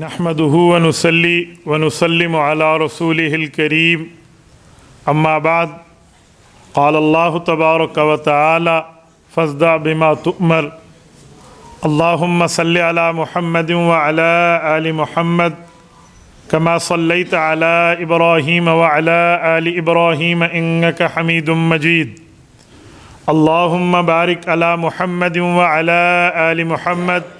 نحمده ونصلي ونسلم على رسوله الكريم أما بعد قال الله تبارك وتعالى فاصدع بما تؤمر اللهم صل على محمد وعلى آل محمد كما صليت على إبراهيم وعلى آل إبراهيم إنك حميد مجيد اللهم بارك على محمد وعلى آل محمد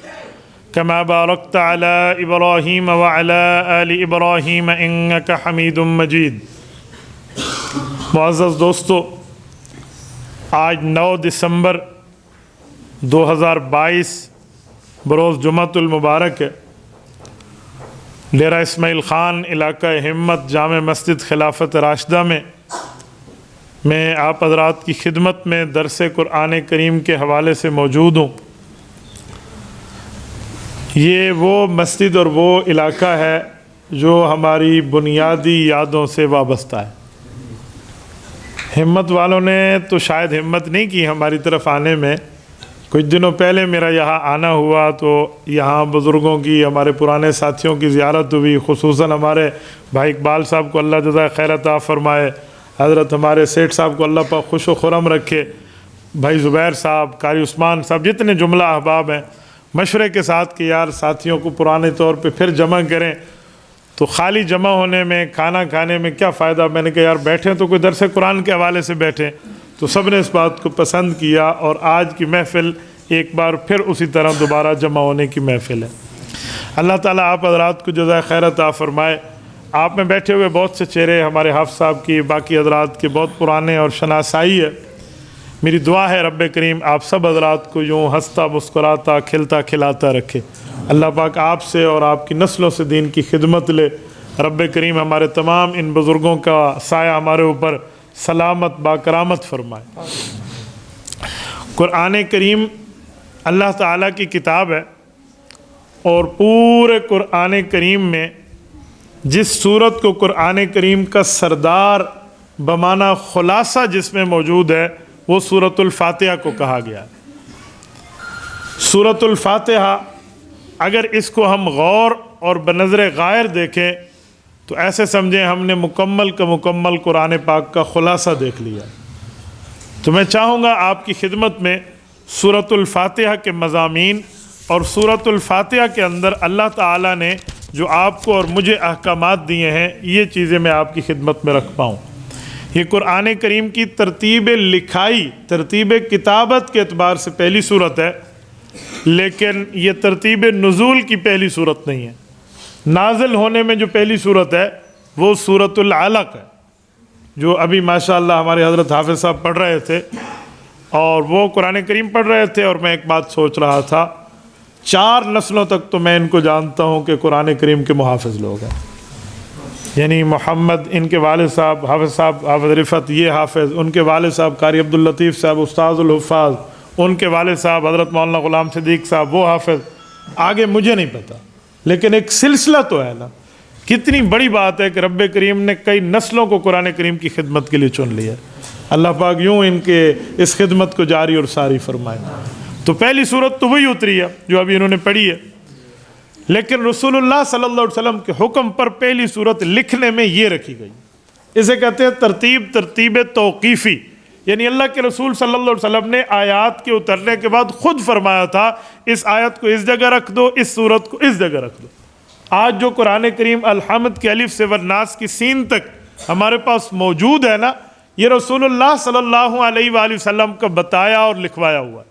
كما باركت على إبراهيم وعلى آل إبراهيم إنك حميد مجيد۔ معزز دوستو، آج 9 دسمبر 2022 بروز جمعۃ المبارک ہے۔ ڈیرہ اسماعیل خان علاقہ ہمت جامع مسجد خلافت راشدہ میں آپ حضرات کی خدمت میں درس قرآن کریم کے حوالے سے موجود ہوں۔ یہ وہ مسجد اور وہ علاقہ ہے جو ہماری بنیادی یادوں سے وابستہ ہے۔ ہمت والوں نے تو شاید ہمت نہیں کی ہماری طرف آنے میں۔ کچھ دنوں پہلے میرا یہاں آنا ہوا تو یہاں بزرگوں کی، ہمارے پرانے ساتھیوں کی زیارت ہوئی، خصوصاً ہمارے بھائی اقبال صاحب کو اللہ جزائے خیر عطا فرمائے، حضرت ہمارے سیٹھ صاحب کو اللہ پاک خوش و خرم رکھے، بھائی زبیر صاحب، قاری عثمان صاحب، جتنے جملہ احباب ہیں، مشورے کے ساتھ کہ یار ساتھیوں کو پرانے طور پہ پھر جمع کریں، تو خالی جمع ہونے میں، کھانا کھانے میں کیا فائدہ۔ میں نے کہا یار بیٹھیں تو کوئی درس قرآن کے حوالے سے بیٹھیں، تو سب نے اس بات کو پسند کیا، اور آج کی محفل ایک بار پھر اسی طرح دوبارہ جمع ہونے کی محفل ہے۔ اللہ تعالیٰ آپ حضرات کو جزائے خیر عطا فرمائے۔ آپ میں بیٹھے ہوئے بہت سے چہرے ہمارے حافظ صاحب کی، باقی حضرات کے بہت پرانے اور شناسائی ہے۔ میری دعا ہے رب کریم آپ سب حضرات کو یوں ہنستا مسکراتا کھلتا کھلاتا رکھے۔ اللہ پاک آپ سے اور آپ کی نسلوں سے دین کی خدمت لے۔ رب کریم ہمارے تمام ان بزرگوں کا سایہ ہمارے اوپر سلامت باکرامت فرمائے۔ قرآن کریم اللہ تعالیٰ کی کتاب ہے، اور پورے قرآن کریم میں جس سورت کو قرآن کریم کا سردار بمعنی خلاصہ جس میں موجود ہے وہ سورۃ الفاتحہ کو کہا گیا ہے۔ سورۃ الفاتحہ اگر اس کو ہم غور اور بنظر غائر دیکھیں تو ایسے سمجھیں ہم نے مکمل کا مکمل قرآن پاک کا خلاصہ دیکھ لیا۔ تو میں چاہوں گا آپ کی خدمت میں سورۃ الفاتحہ کے مضامین اور سورۃ الفاتحہ کے اندر اللہ تعالیٰ نے جو آپ کو اور مجھے احکامات دیے ہیں، یہ چیزیں میں آپ کی خدمت میں رکھ پاؤں۔ یہ قرآن کریم کی ترتیب لکھائی، ترتیب کتابت کے اعتبار سے پہلی صورت ہے، لیکن یہ ترتیب نزول کی پہلی صورت نہیں ہے۔ نازل ہونے میں جو پہلی صورت ہے وہ سورۃ العلق ہے، جو ابھی ماشاءاللہ ہمارے حضرت حافظ صاحب پڑھ رہے تھے، اور وہ قرآن کریم پڑھ رہے تھے، اور میں ایک بات سوچ رہا تھا، 4 نسلوں تک تو میں ان کو جانتا ہوں کہ قرآن کریم کے محافظ لوگ ہیں۔ یعنی محمد ان کے والد صاحب حافظ رفت یہ حافظ، ان کے والد صاحب قاری عبداللطیف صاحب استاذ الحفاظ، ان کے والد صاحب حضرت مولانا غلام صدیق صاحب وہ حافظ، آگے مجھے نہیں پتہ، لیکن ایک سلسلہ تو ہے نا۔ کتنی بڑی بات ہے کہ رب کریم نے کئی نسلوں کو قرآن کریم کی خدمت کے لیے چن لیا۔ اللہ پاک یوں ان کے اس خدمت کو جاری اور ساری فرمائے۔ تو پہلی صورت تو وہی اتری ہے جو ابھی انہوں نے پڑھی ہے، لیکن رسول اللہ صلی اللہ علیہ وسلم کے حکم پر پہلی صورت لکھنے میں یہ رکھی گئی۔ اسے کہتے ہیں ترتیب توقیفی، یعنی اللہ کے رسول صلی اللہ علیہ وسلم نے آیات کے اترنے کے بعد خود فرمایا تھا اس آیت کو اس جگہ رکھ دو، اس صورت کو اس جگہ رکھ دو۔ آج جو قرآن کریم الحمد کے الف سے والناس کی سین تک ہمارے پاس موجود ہے نا، یہ رسول اللہ صلی اللہ علیہ وآلہ وسلم کا بتایا اور لکھوایا ہوا ہے۔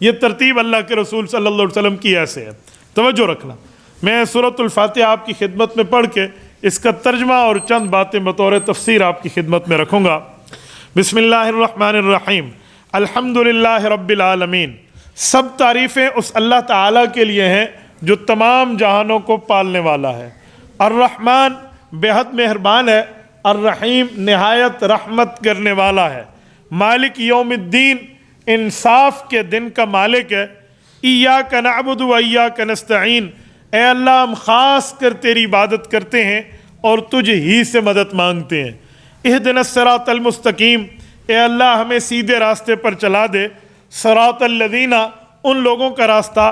یہ ترتیب اللہ کے رسول صلی اللہ علیہ وسلم کی ایسے ہے۔ توجہ رکھنا، میں سورۃ الفاتحہ آپ کی خدمت میں پڑھ کے اس کا ترجمہ اور چند باتیں بطور تفسیر آپ کی خدمت میں رکھوں گا۔ بسم اللہ الرحمن الرحیم، الحمدللہ رب العالمین۔ سب تعریفیں اس اللہ تعالیٰ کے لیے ہیں جو تمام جہانوں کو پالنے والا ہے۔ الرحمن بے حد مہربان ہے، الرحیم نہایت رحمت کرنے والا ہے۔ مالک یوم الدین انصاف کے دن کا مالک ہے۔ ایاک نعبد و ایاک نستعین، اے اللہ ہم خاص کر تیری عبادت کرتے ہیں اور تجھ ہی سے مدد مانگتے ہیں۔ اہدنا الصراط المستقیم، اے اللہ ہمیں سیدھے راستے پر چلا دے۔ صراط الذین، ان لوگوں کا راستہ،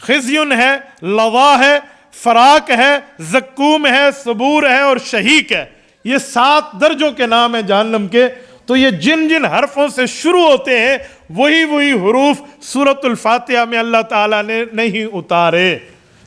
خزیون ہے، لظا ہے، فراق ہے، زکوم ہے، صبور ہے اور شہیق ہے. یہ 7 درجوں کے نام ہیں جہنم کے. تو یہ جن جن حرفوں سے شروع ہوتے ہیں وہی حروف سورۃ الفاتحہ میں اللہ تعالیٰ نے نہیں اتارے.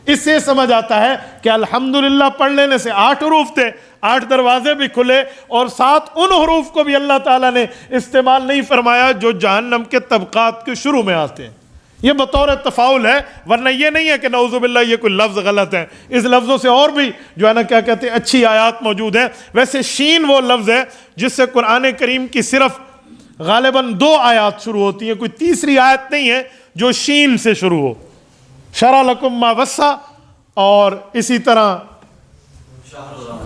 اس سے سمجھ آتا ہے کہ الحمدللہ پڑھ لینے سے 8 حروف تھے، 8 دروازے بھی کھلے، اور 7 ان حروف کو بھی اللہ تعالیٰ نے استعمال نہیں فرمایا جو جہنم کے طبقات کے شروع میں آتے ہیں. یہ بطور تفاؤل ہے، ورنہ یہ نہیں ہے کہ نعوذ باللہ یہ کوئی لفظ غلط ہے. اس لفظوں سے اور بھی جو ہے نا کیا کہتے ہیں اچھی آیات موجود ہیں. ویسے شین وہ لفظ ہے جس سے قرآن کریم کی صرف غالباً 2 آیات شروع ہوتی ہیں، کوئی تیسری آیت نہیں ہے جو شین سے شروع ہو. شرع لکم ما وسع، اور اسی طرح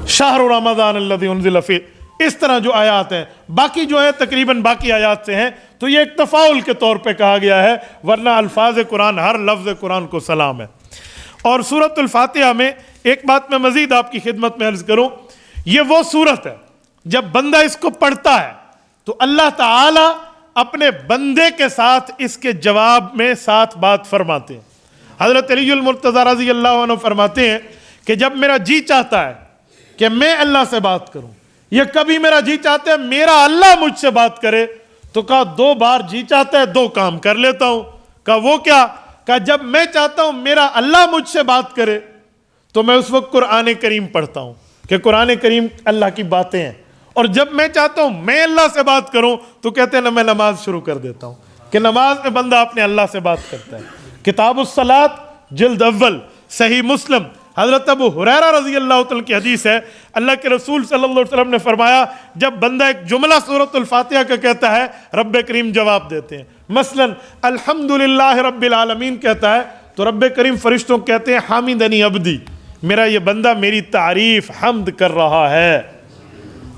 شہر رمضان الذی انزل فیہ، اس طرح جو آیات ہیں. باقی جو ہیں تقریباً باقی آیات سے ہیں. تو یہ ایک تفاؤل کے طور پہ کہا گیا ہے، ورنہ الفاظ قرآن ہر لفظ قرآن کو سلام ہے. اور سورۃ الفاتحہ میں ایک بات میں مزید آپ کی خدمت میں عرض کروں، یہ وہ سورت ہے جب بندہ اس کو پڑھتا ہے تو اللہ تعالی اپنے بندے کے ساتھ اس کے جواب میں ساتھ بات فرماتے ہیں. حضرت علی المرتضیٰ رضی اللہ عنہ فرماتے ہیں کہ جب میرا جی چاہتا ہے کہ میں اللہ سے بات کروں، یہ کبھی میرا جی چاہتا ہے میرا اللہ مجھ سے بات کرے، تو کہا 2 بار جی چاہتا ہے 2 کام کر لیتا ہوں. کہا وہ کیا؟ کہا جب میں چاہتا ہوں میرا اللہ مجھ سے بات کرے تو میں اس وقت قرآن کریم پڑھتا ہوں کہ قرآن کریم اللہ کی باتیں ہیں. اور جب میں چاہتا ہوں میں اللہ سے بات کروں تو کہتے ہیں نا میں نماز شروع کر دیتا ہوں، کہ نماز میں بندہ اپنے اللہ سے بات کرتا ہے. کتاب الصلاۃ جلد اول صحیح مسلم حضرت ابو ہریرہ رضی اللہ تعالیٰ کی حدیث ہے، اللہ کے رسول صلی اللہ علیہ وسلم نے فرمایا جب بندہ ایک جملہ سورۃ الفاتحہ کا کہتا ہے رب کریم جواب دیتے ہیں. مثلا الحمدللہ رب العالمین کہتا ہے تو رب کریم فرشتوں کہتے ہیں حامدنی عبدی، میرا یہ بندہ میری تعریف حمد کر رہا ہے.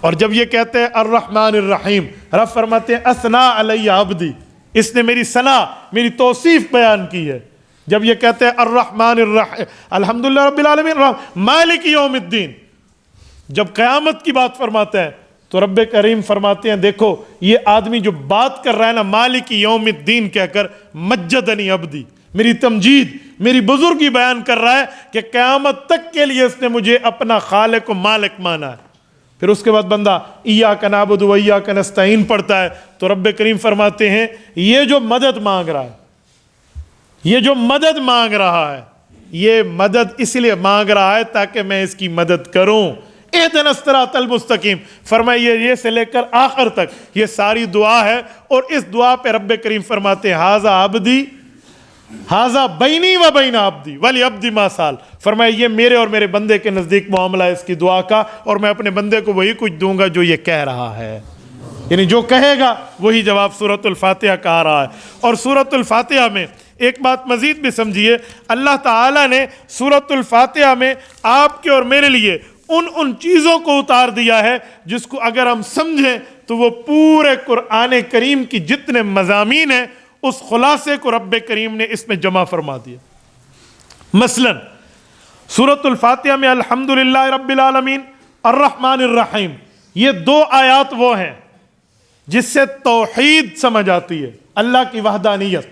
اور جب یہ کہتے ہیں الرحمن الرحیم، رب فرماتے ہیں اثنا علی عبدی، اس نے میری ثنا میری توصیف بیان کی ہے. جب یہ کہتے ہیں الرحمن الرحیم الحمدللہ رب العالمین مالک یوم الدین، جب قیامت کی بات فرماتا ہے تو رب کریم فرماتے ہیں دیکھو یہ آدمی جو بات کر رہا ہے نا مالک یوم الدین کہہ کر مجدنی عبدی، میری تمجید میری بزرگی بیان کر رہا ہے کہ قیامت تک کے لیے اس نے مجھے اپنا خالق و مالک مانا ہے. پھر اس کے بعد بندہ ایاک نعبد و ایاک نستعین پڑھتا ہے تو رب کریم فرماتے ہیں یہ جو مدد مانگ رہا ہے، یہ جو مدد مانگ رہا ہے، یہ مدد اس لیے مانگ رہا ہے تاکہ میں اس کی مدد کروں. اہدنا الصراط المستقیم، فرمائیے یہ سے لے کر آخر تک یہ ساری دعا ہے. اور اس دعا پہ رب کریم فرماتے ہیں ھذا عبدی ھذا بینی و بین عبدی ولی عبدی ما سال، فرمائے یہ میرے اور میرے بندے کے نزدیک معاملہ ہے اس کی دعا کا، اور میں اپنے بندے کو وہی کچھ دوں گا جو یہ کہہ رہا ہے. یعنی جو کہے گا وہی جواب سورۃ الفاتحہ کا آ رہا ہے. اور سورۃ الفاتحہ میں ایک بات مزید بھی سمجھیے، اللہ تعالیٰ نے سورۃ الفاتحہ میں آپ کے اور میرے لیے ان چیزوں کو اتار دیا ہے جس کو اگر ہم سمجھیں تو وہ پورے قرآن کریم کی جتنے مضامین ہیں اس خلاصے کو رب کریم نے اس میں جمع فرما دیا. مثلا سورۃ الفاتحہ میں الحمدللہ رب العالمین الرحمن الرحیم، یہ 2 آیات وہ ہیں جس سے توحید سمجھ آتی ہے، اللہ کی وحدانیت.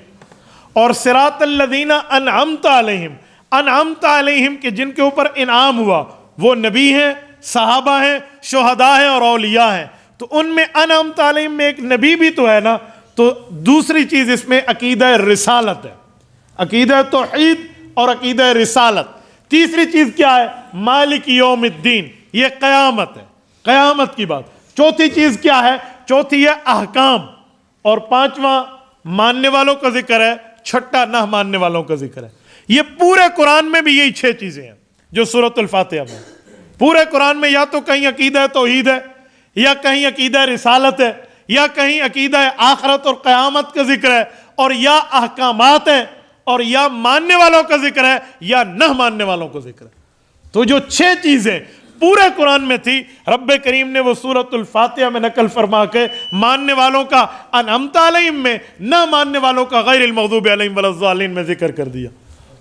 اور صراط الذین انعمت علیہم، انعمت علیہم کہ جن کے اوپر انعام ہوا وہ نبی ہیں، صحابہ ہیں، شہداء ہیں اور اولیاء ہیں. تو ان میں انعمت علیہم میں ایک نبی بھی تو ہے نا. تو دوسری چیز اس میں عقیدہ رسالت ہے، عقیدہ توحید اور عقیدہ رسالت. تیسری چیز کیا ہے؟ مالک یوم الدین، یہ قیامت ہے، قیامت کی بات. چوتھی چیز کیا ہے؟ چوتھی ہے احکام. اور 5واں ماننے والوں کا ذکر ہے، 6واں نہ ماننے والوں کا ذکر ہے. یہ پورے قرآن میں بھی یہی 6 چیزیں ہیں جو سورۃ الفاتحہ میں. پورے قرآن میں یا تو کہیں عقیدہ توحید ہے، یا کہیں عقیدہ رسالت ہے، یا کہیں عقیدہ آخرت اور قیامت کا ذکر ہے، اور یا احکامات ہیں، اور یا ماننے والوں کا ذکر ہے یا نہ ماننے والوں کا ذکر ہے. تو جو 6 چیزیں پورے قرآن میں تھی رب کریم نے وہ سورۃ الفاتحہ میں نقل فرما کے ماننے والوں کا انعمت علیہم میں، نہ ماننے والوں کا غیر المغضوب علیہم ولا الضالین میں ذکر کر دیا.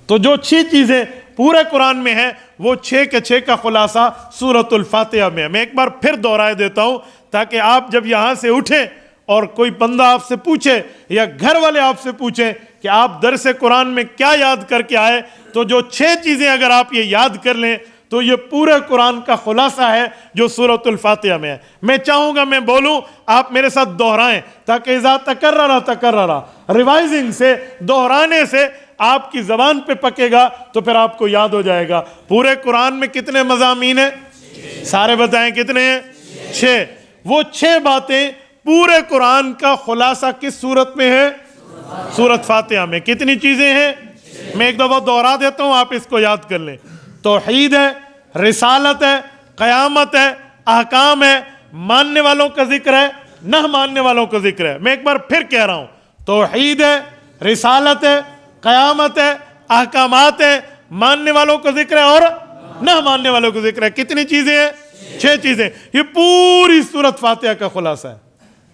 تو جو 6 چیزیں پورے قرآن میں ہیں وہ 6 کے 6 کا خلاصہ سورۃ الفاتحہ میں ہے. میں ایک بار پھر دہرائے دیتا ہوں تاکہ آپ جب یہاں سے اٹھیں اور کوئی بندہ آپ سے پوچھے یا گھر والے آپ سے پوچھیں کہ آپ درس قرآن میں کیا یاد کر کے آئے، تو جو 6 چیزیں اگر آپ یہ یاد کر لیں تو یہ پورے قرآن کا خلاصہ ہے جو سورۃ الفاتحہ میں ہے۔ میں چاہوں گا میں بولوں، آپ میرے ساتھ دہرائیں تاکہ اذا تکرر ریوائزنگ سے، دہرانے سے آپ کی زبان پہ پکے گا تو پھر آپ کو یاد ہو جائے گا۔ پورے قرآن میں کتنے مضامین ہیں؟ سارے بتائیں کتنے ہیں؟ 6۔ وہ 6 باتیں پورے قرآن کا خلاصہ کس صورت میں ہے؟ سورۃ فاتحہ میں۔ کتنی چیزیں ہیں؟ میں ایک دفعہ دوہرا دیتا ہوں، آپ اس کو یاد کر لیں۔ توحید ہے، رسالت ہے، قیامت ہے، احکام ہے، ماننے والوں کا ذکر ہے، نہ ماننے والوں کا ذکر ہے۔ میں ایک بار پھر کہہ رہا ہوں، توحید ہے، رسالت ہے، قیامت ہے، احکامات ہے، ماننے والوں کا ذکر ہے اور نہ ماننے والوں کا ذکر ہے۔ کتنی چیزیں ہیں؟ 6 چیزیں۔ یہ پوری سورۃ فاتحہ کا خلاصہ ہے۔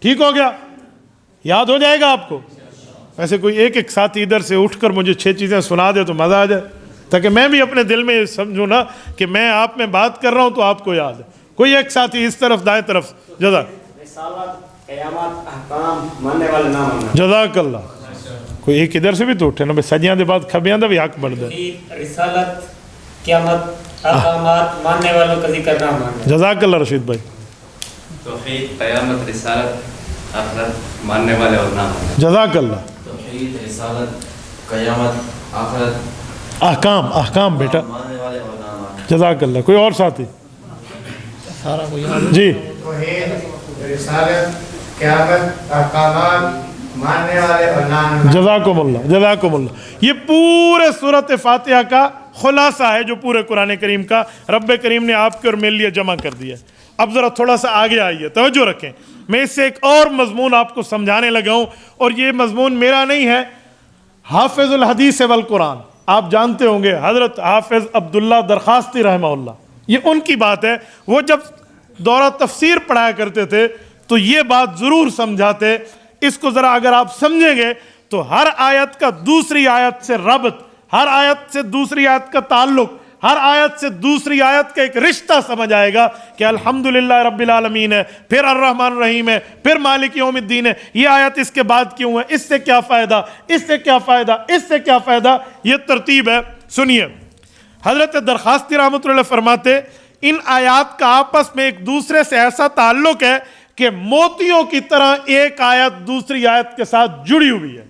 ٹھیک ہو گیا؟ یاد ہو جائے گا آپ کو؟ ویسے کوئی ایک ساتھی ادھر سے اٹھ کر مجھے 6 چیزیں سنا دے تو مزہ آ جائے، تاکہ میں بھی اپنے دل میں سمجھوں نا کہ میں آپ میں بات کر رہا ہوں تو آپ کو یاد ہے۔ کوئی ایک ساتھی اس طرف، دائیں طرف، رسالت، قیامت، احکام، ماننے والے نہ ماننے۔ جزاک اللہ۔ کوئی ایک ادھر سے بھی تو اٹھے نا بھائی، سجیاں دے بعد کھبیاں دا بھی حق بڑھ دے۔ رسالت، قیامت، احکامات، ماننے والوں کا ذکر نہ ماننے۔ جزاک اللہ رشید بھائی۔ توحید، قیامت، رسالت، آخرت، ماننے والے اور نہ ماننے۔ جزاک اللہ۔ توحید، رسالت، قیامت، آخرت، احکام بیٹا، ماننے والے اور نہ ماننے۔ جزاک اللہ۔ کوئی اور ساتھی؟ جی توحید، رسالت، قیامت، احکامات، ماننے والے اور نہ ماننے۔ جزاکم اللہ، جزاکم اللہ۔ یہ پورے سورۃ فاتحہ کا خلاصہ ہے جو پورے قرآن کریم کا رب کریم نے آپ کے اور میرے لیے جمع کر دیا۔ اب ذرا تھوڑا سا آگے آئیے، توجہ رکھیں۔ میں اس سے ایک اور مضمون آپ کو سمجھانے لگا ہوں، اور یہ مضمون میرا نہیں ہے، حافظ الحدیث والقرآن، آپ جانتے ہوں گے حضرت حافظ عبداللہ درخواستی رحمہ اللہ، یہ ان کی بات ہے۔ وہ جب دورہ تفسیر پڑھایا کرتے تھے تو یہ بات ضرور سمجھاتے۔ اس کو ذرا اگر آپ سمجھیں گے تو ہر آیت کا دوسری آیت سے ربط، ہر آیت سے دوسری آیت کا تعلق، ہر آیت سے دوسری آیت کا ایک رشتہ سمجھ آئے گا کہ الحمدللہ رب العالمین ہے، پھر الرحمن الرحیم ہے، پھر مالک یوم الدین ہے، یہ آیت اس کے بعد کیوں ہے، اس سے کیا فائدہ، اس سے کیا فائدہ، اس سے کیا فائدہ، یہ ترتیب ہے۔ سنیے، حضرت درخواستی رحمۃ اللہ فرماتے ان آیات کا آپس میں ایک دوسرے سے ایسا تعلق ہے کہ موتیوں کی طرح ایک آیت دوسری آیت کے ساتھ جڑی ہوئی ہے۔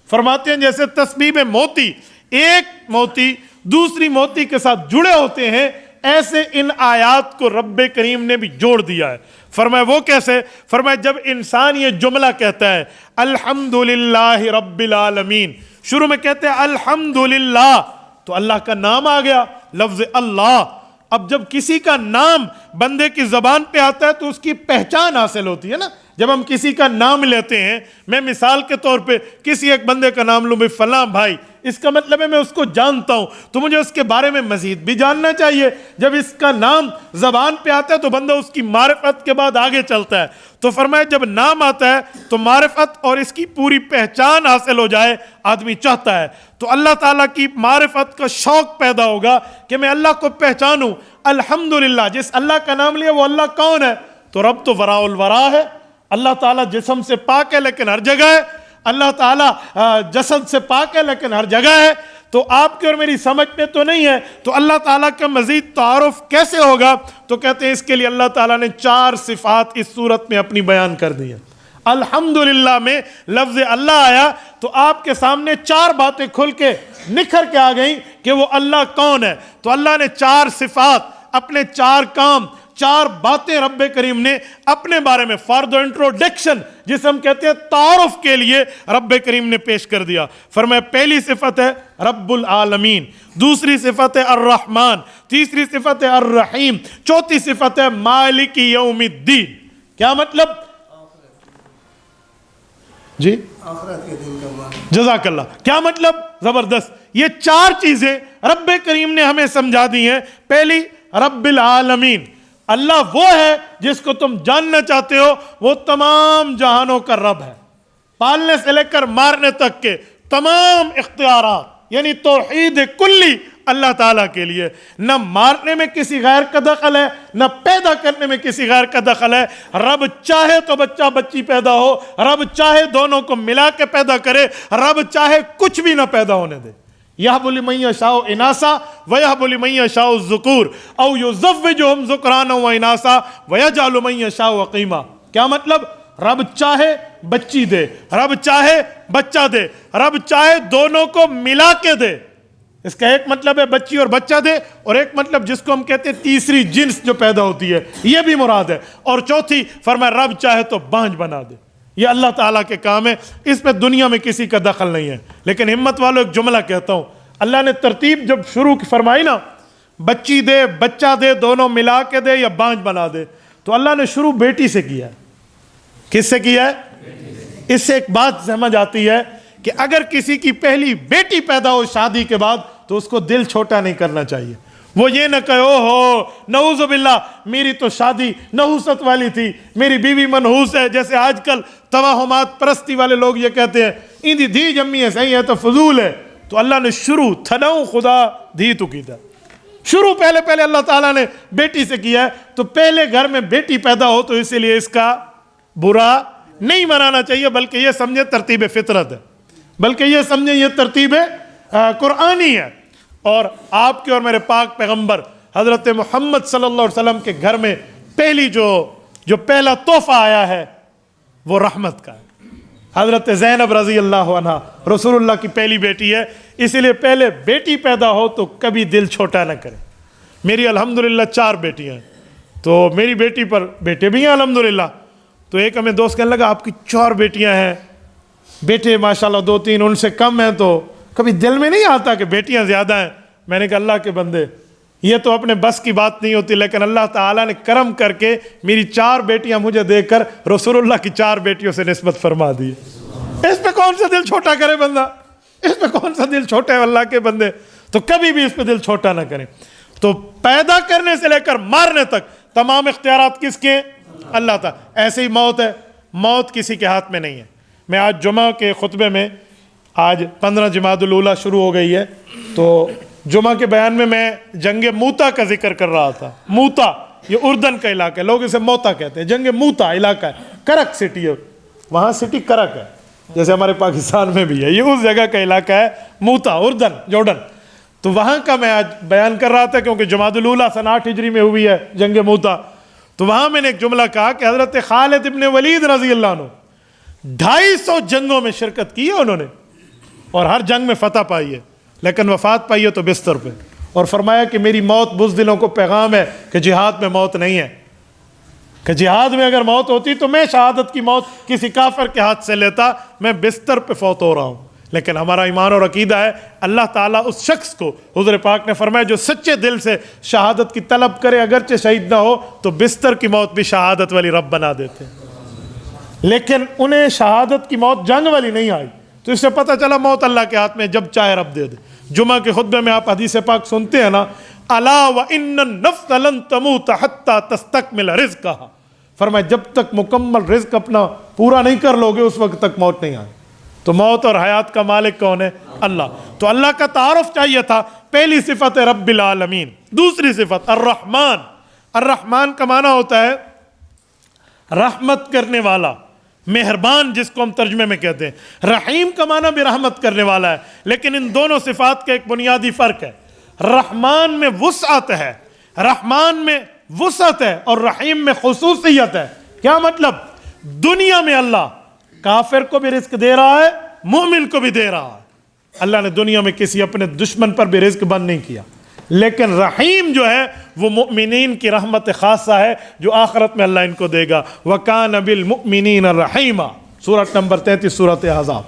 فرماتے ہیں جیسے تسبیح میں موتی، ایک موتی دوسری موتی کے ساتھ جڑے ہوتے ہیں، ایسے ان آیات کو رب کریم نے بھی جوڑ دیا ہے۔ فرمایا وہ کیسے؟ فرمایا جب انسان یہ جملہ کہتا ہے الحمدللہ رب العالمین، شروع میں کہتے ہیں الحمدللہ، تو اللہ کا نام آ گیا، لفظ اللہ۔ اب جب کسی کا نام بندے کی زبان پہ آتا ہے تو اس کی پہچان حاصل ہوتی ہے نا۔ جب ہم کسی کا نام لیتے ہیں، میں مثال کے طور پہ کسی ایک بندے کا نام لوں، بھائی فلاں بھائی، اس کا مطلب ہے میں اس کو جانتا ہوں، تو مجھے اس کے بارے میں مزید بھی جاننا چاہیے۔ جب اس کا نام زبان پہ آتا ہے تو بندہ اس کی معرفت کے بعد آگے چلتا ہے۔ تو فرمایا جب نام آتا ہے تو معرفت اور اس کی پوری پہچان حاصل ہو جائے آدمی چاہتا ہے، تو اللہ تعالیٰ کی معرفت کا شوق پیدا ہوگا کہ میں اللہ کو پہچانوں۔ الحمدللہ، جس اللہ کا نام لیا وہ اللہ کون ہے؟ تو رب تو وراء الورا ہے۔ اللہ تعالیٰ جسم سے پاک ہے لیکن ہر جگہ ہے، اللہ تعالیٰ جسد سے پاک ہے لیکن ہر جگہ ہے۔ تو آپ کے اور میری سمجھ میں تو نہیں ہے، تو اللہ تعالیٰ کا مزید تعارف کیسے ہوگا؟ تو کہتے ہیں اس کے لیے اللہ تعالیٰ نے 4 صفات اس صورت میں اپنی بیان کر دی ہیں۔ الحمدللہ میں لفظ اللہ آیا تو آپ کے سامنے 4 باتیں کھل کے نکھر کے آ گئیں کہ وہ اللہ کون ہے۔ تو اللہ نے 4 صفات، اپنے 4 کام، 4 باتیں رب کریم نے اپنے بارے میں فار دی انٹروڈکشن، جسے ہم کہتے ہیں تعارف کے لیے، رب کریم نے پیش کر دیا۔ فرمایا پہلی صفت ہے رب العالمین، دوسری صفت ہے الرحمن، تیسری صفت ہے الرحیم، چوتھی صفت ہے مالک یوم الدین۔ کیا مطلب؟ جی آخرت کے دن کا مالک۔ جزاک اللہ۔ کیا مطلب؟ زبردست۔ یہ 4 چیزیں رب کریم نے ہمیں سمجھا دی ہیں۔ پہلی رب العالمین، اللہ وہ ہے جس کو تم جاننا چاہتے ہو، وہ تمام جہانوں کا رب ہے، پالنے سے لے کر مارنے تک کے تمام اختیارات، یعنی توحید کلی اللہ تعالیٰ کے لیے. نہ مارنے میں کسی غیر کا دخل ہے، نہ پیدا کرنے میں کسی غیر کا دخل ہے. رب چاہے تو بچہ بچی پیدا ہو، رب چاہے دونوں کو ملا کے پیدا کرے، رب چاہے کچھ بھی نہ پیدا ہونے دے. یَهْبُ لِمَن يَشَاءُ إِنَاثًا وَيَهْبُ لِمَن يَشَاءُ الذُّكُورَ أَوْ يُزَوِّجُهُمْ ذُكْرَانًا وَإِنَاثًا وَيَجْعَلُ مَن يَشَاءُ عَقِيمًا. کیا مطلب؟ رب چاہے بچی دے، رب چاہے بچہ دے، رب چاہے دونوں کو ملا کے دے. اس کا ایک مطلب ہے بچی اور بچہ دے، اور ایک مطلب جس کو ہم کہتے ہیں تیسری جنس جو پیدا ہوتی ہے یہ بھی مراد ہے. اور چوتھی فرمایا رب چاہے تو بانجھ بنا دے. یہ اللہ تعالیٰ کے کام ہے، اس میں دنیا میں کسی کا دخل نہیں ہے. لیکن ہمت والوں ایک جملہ کہتا ہوں، اللہ نے ترتیب جب شروع فرمائی نا، بچی دے، بچہ دے، دونوں ملا کے دے یا بانجھ بنا دے، تو اللہ نے شروع بیٹی سے کیا ہے. کس سے کیا ہے؟ اس سے ایک بات سمجھ آتی ہے کہ اگر کسی کی پہلی بیٹی پیدا ہو شادی کے بعد تو اس کو دل چھوٹا نہیں کرنا چاہیے. وہ یہ نہ کہے او ہو نعوذ باللہ میری تو شادی نحوست والی تھی، میری بیوی منحوس ہے. جیسے آج کل توہمات پرستی والے لوگ یہ کہتے ہیں ایندی دھی جمی ہے صحیح ہے تو فضول ہے. تو اللہ نے شروع تھنوں خدا دھی تو کی تھا، شروع پہلے اللہ تعالیٰ نے بیٹی سے کیا ہے. تو پہلے گھر میں بیٹی پیدا ہو تو اسی لیے اس کا برا نہیں منانا چاہیے، بلکہ یہ سمجھے ترتیب فطرت ہے، بلکہ یہ سمجھے یہ ترتیب قرآنی ہے. اور آپ کے اور میرے پاک پیغمبر حضرت محمد صلی اللہ علیہ وسلم کے گھر میں پہلی جو پہلا تحفہ آیا ہے وہ رحمت کا ہے. حضرت زینب رضی اللہ عنہ رسول اللہ کی پہلی بیٹی ہے، اسی لیے پہلے بیٹی پیدا ہو تو کبھی دل چھوٹا نہ کرے. میری الحمدللہ 4 بیٹیاں ہیں، تو میری بیٹی پر بیٹے بھی ہیں الحمدللہ. تو ایک ہمیں دوست کہنے لگا آپ کی 4 بیٹیاں ہیں، بیٹے ماشاءاللہ 2-3 ان سے کم ہیں، تو کبھی دل میں نہیں آتا کہ بیٹیاں زیادہ ہیں؟ میں نے کہا اللہ کے بندے یہ تو اپنے بس کی بات نہیں ہوتی، لیکن اللہ تعالیٰ نے کرم کر کے میری 4 بیٹیاں مجھے دے کر رسول اللہ کی 4 بیٹیوں سے نسبت فرما دی. اس پہ کون سا دل چھوٹا کرے بندہ؟ اس پہ کون سا دل چھوٹا ہے اللہ کے بندے؟ تو کبھی بھی اس پہ دل چھوٹا نہ کریں. تو پیدا کرنے سے لے کر مارنے تک تمام اختیارات کس کے؟ اللہ تعالیٰ. ایسے ہی موت ہے، موت کسی کے ہاتھ میں نہیں ہے. میں آج جمعہ کے خطبے میں، آج 15 جمادی الاولیٰ شروع ہو گئی ہے، تو جمعہ کے بیان میں جنگ موتا کا ذکر کر رہا تھا. موتا یہ اردن کا علاقہ ہے، لوگ اسے موتا کہتے ہیں. جنگ موتا علاقہ ہے، کرک سٹی ہے، وہاں سٹی کرک ہے جیسے ہمارے پاکستان میں بھی ہے، یہ اس جگہ کا علاقہ ہے موتا، اردن، جارڈن. تو وہاں کا میں آج بیان کر رہا تھا کیونکہ جمادی الاولیٰ سن 8 ہجری میں ہوئی ہے جنگ موتا. تو وہاں میں نے ایک جملہ کہا کہ حضرت خالد ابن ولید رضی اللہ عنہ 250 جنگوں میں شرکت کی ہے انہوں نے، اور ہر جنگ میں فتح پائی ہے، لیکن وفات پائی ہے تو بستر پہ. اور فرمایا کہ میری موت بزدلوں کو پیغام ہے کہ جہاد میں موت نہیں ہے، کہ جہاد میں اگر موت ہوتی تو میں شہادت کی موت کسی کافر کے ہاتھ سے لیتا، میں بستر پہ فوت ہو رہا ہوں. لیکن ہمارا ایمان اور عقیدہ ہے اللہ تعالیٰ اس شخص کو، حضور پاک نے فرمایا جو سچے دل سے شہادت کی طلب کرے اگرچہ شہید نہ ہو تو بستر کی موت بھی شہادت والی رب بنا دیتے. لیکن انہیں شہادت کی موت جنگ والی نہیں آئی، تو اس سے پتہ چلا موت اللہ کے ہاتھ میں، جب چاہے رب دے دے. جمعہ کے خطبے میں آپ حدیث پاک سنتے ہیں نا، الا وان النفس لن تموت حتى تستكمل رزقها، فرمایا جب تک مکمل رزق اپنا پورا نہیں کر لو گے اس وقت تک موت نہیں آئی. تو موت اور حیات کا مالک کون ہے؟ اللہ. تو اللہ کا تعارف چاہیے تھا. پہلی صفت ہے رب العالمین، دوسری صفت الرحمن. الرحمن کا معنی ہوتا ہے رحمت کرنے والا، مہربان، جس کو ہم ترجمے میں کہتے ہیں. رحیم کا معنی بھی رحمت کرنے والا ہے، لیکن ان دونوں صفات کا ایک بنیادی فرق ہے. رحمان میں وسعت ہے، رحمان میں وسعت ہے، اور رحیم میں خصوصیت ہے. کیا مطلب؟ دنیا میں اللہ کافر کو بھی رزق دے رہا ہے، مومن کو بھی دے رہا ہے. اللہ نے دنیا میں کسی اپنے دشمن پر بھی رزق بند نہیں کیا. لیکن رحیم جو ہے وہ مؤمنین کی رحمت خاصہ ہے جو آخرت میں اللہ ان کو دے گا. وَكَانَ بِالْمُؤْمِنِينَ رَحِيمًا، سورۃ نمبر 33 سورۃ احزاب.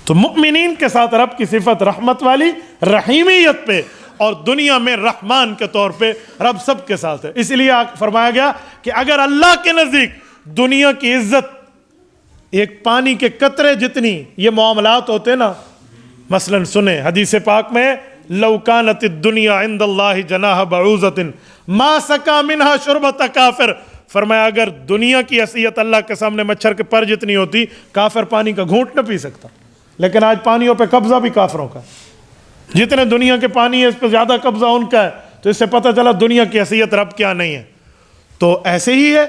تو مؤمنین کے ساتھ رب کی صفت رحمت والی، رحیمیت پہ، اور دنیا میں رحمان کے طور پہ رب سب کے ساتھ ہے. اس لیے فرمایا گیا کہ اگر اللہ کے نزدیک دنیا کی عزت ایک پانی کے قطرے جتنی یہ معاملات ہوتے نا، مثلا سنیں حدیث پاک میں لو کانت الدنیا عند اللہ جناح بعوضۃ ما سقا منها شربۃ کافر، فرمایا اگر دنیا کی حیثیت اللہ کے سامنے مچھر کے پر جتنی ہوتی کافر پانی کا گھونٹ نہ پی سکتا. لیکن آج پانیوں پہ قبضہ بھی کافروں کا. جتنے دنیا کے پانی ہے اس پہ زیادہ قبضہ ان کا ہے، تو اس سے پتہ چلا دنیا کی حیثیت رب کیا نہیں ہے۔ تو ایسے ہی ہے،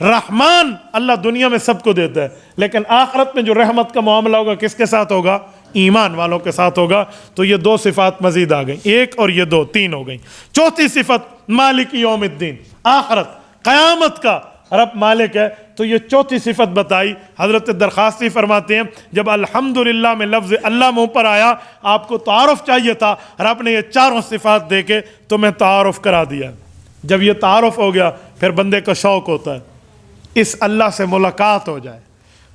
رحمان اللہ دنیا میں سب کو دیتا ہے، لیکن آخرت میں جو رحمت کا معاملہ ہوگا کس کے ساتھ ہوگا؟ ایمان والوں کے ساتھ ہوگا۔ تو یہ دو صفات مزید آ گئیں، ایک اور یہ دو، تین ہو گئیں۔ چوتھی صفت مالک یوم الدین، آخرت قیامت کا رب مالک ہے، تو یہ چوتھی صفت بتائی۔ حضرت درخواستی فرماتے ہیں جب الحمدللہ میں لفظ اللہ منہ پر آیا، آپ کو تعارف چاہیے تھا، رب نے یہ چاروں صفات دے کے تمہیں تعارف کرا دیا۔ جب یہ تعارف ہو گیا پھر بندے کا شوق ہوتا ہے اس اللہ سے ملاقات ہو جائے،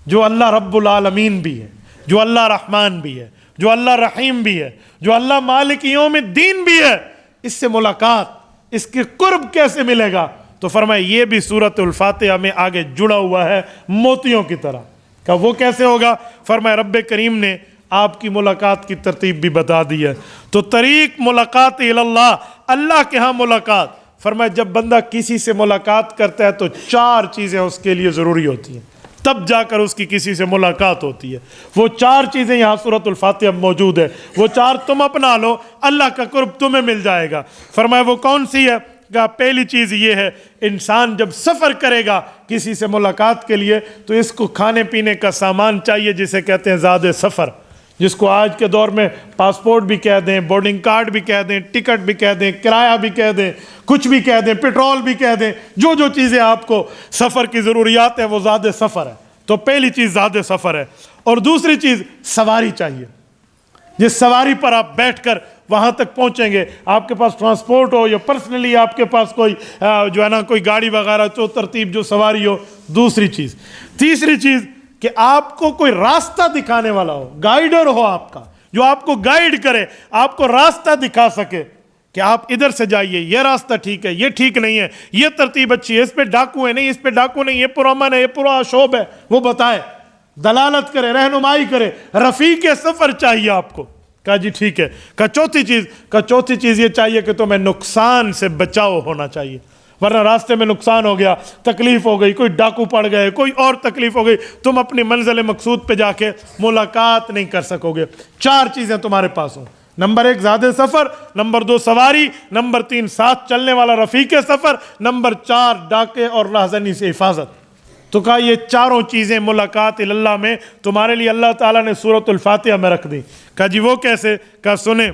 جو اللہ رب العالمین بھی ہے، جو اللہ رحمان بھی ہے، جو اللہ رحیم بھی ہے، جو اللہ مالک یوم الدین بھی ہے، اس سے ملاقات، اس کے قرب کیسے ملے گا؟ تو فرمایا یہ بھی سورۃ الفاتحہ میں آگے جڑا ہوا ہے موتیوں کی طرح۔ کہ وہ کیسے ہوگا؟ فرمایا رب کریم نے آپ کی ملاقات کی ترتیب بھی بتا دی ہے۔ تو طریق ملاقات اللہ، اللہ کے ہاں ملاقات۔ فرمایا جب بندہ کسی سے ملاقات کرتا ہے تو چار چیزیں اس کے لیے ضروری ہوتی ہیں، تب جا کر اس کی کسی سے ملاقات ہوتی ہے۔ وہ چار چیزیں یہاں سورۃ الفاتحہ میں موجود ہے، وہ چار تم اپنا لو، اللہ کا قرب تمہیں مل جائے گا۔ فرمایا وہ کون سی ہے؟ کہ پہلی چیز یہ ہے، انسان جب سفر کرے گا کسی سے ملاقات کے لیے تو اس کو کھانے پینے کا سامان چاہیے، جسے کہتے ہیں زاد سفر، جس کو آج کے دور میں پاسپورٹ بھی کہہ دیں، بورڈنگ کارڈ بھی کہہ دیں، ٹکٹ بھی کہہ دیں، کرایہ بھی کہہ دیں، کچھ بھی کہہ دیں، پیٹرول بھی کہہ دیں، جو جو چیزیں آپ کو سفر کی ضروریات ہیں وہ زاد سفر ہے۔ تو پہلی چیز زاد سفر ہے۔ اور دوسری چیز سواری چاہیے، جس سواری پر آپ بیٹھ کر وہاں تک پہنچیں گے، آپ کے پاس ٹرانسپورٹ ہو یا پرسنلی آپ کے پاس کوئی جو ہے نا کوئی گاڑی وغیرہ جو ترتیب جو سواری ہو، دوسری چیز۔ تیسری چیز کہ آپ کو کوئی راستہ دکھانے والا ہو، گائیڈر ہو آپ کا، جو آپ کو گائیڈ کرے، آپ کو راستہ دکھا سکے کہ آپ ادھر سے جائیے، یہ راستہ ٹھیک ہے، یہ ٹھیک نہیں ہے، یہ ترتیب اچھی ہے، اس پہ ڈاکو ہے نہیں، اس پہ ڈاکو نہیں، یہ پرامن ہے، یہ پورا شوب ہے، وہ بتائے، دلالت کرے، رہنمائی کرے۔ رفیق سفر چاہیے آپ کو۔ کہا جی ٹھیک ہے۔ چوتھی چیز یہ چاہیے کہ تمہیں نقصان سے بچاؤ ہونا چاہیے، ورنہ راستے میں نقصان ہو گیا، تکلیف ہو گئی، کوئی ڈاکو پڑ گئے، کوئی اور تکلیف ہو گئی، تم اپنی منزل مقصود پہ جا کے ملاقات نہیں کر سکو گے۔ چار چیزیں تمہارے پاس ہوں، نمبر 1 زاد سفر، نمبر 2 سواری، نمبر 3 ساتھ چلنے والا رفیق سفر، نمبر 4 ڈاکے اور راہزنی سے حفاظت۔ تو کہا یہ چاروں چیزیں ملاقات اللہ میں تمہارے لیے اللہ تعالیٰ نے سورۃ الفاتحہ میں رکھ دی۔ کہا جی وہ کیسے؟ کہا سنیں،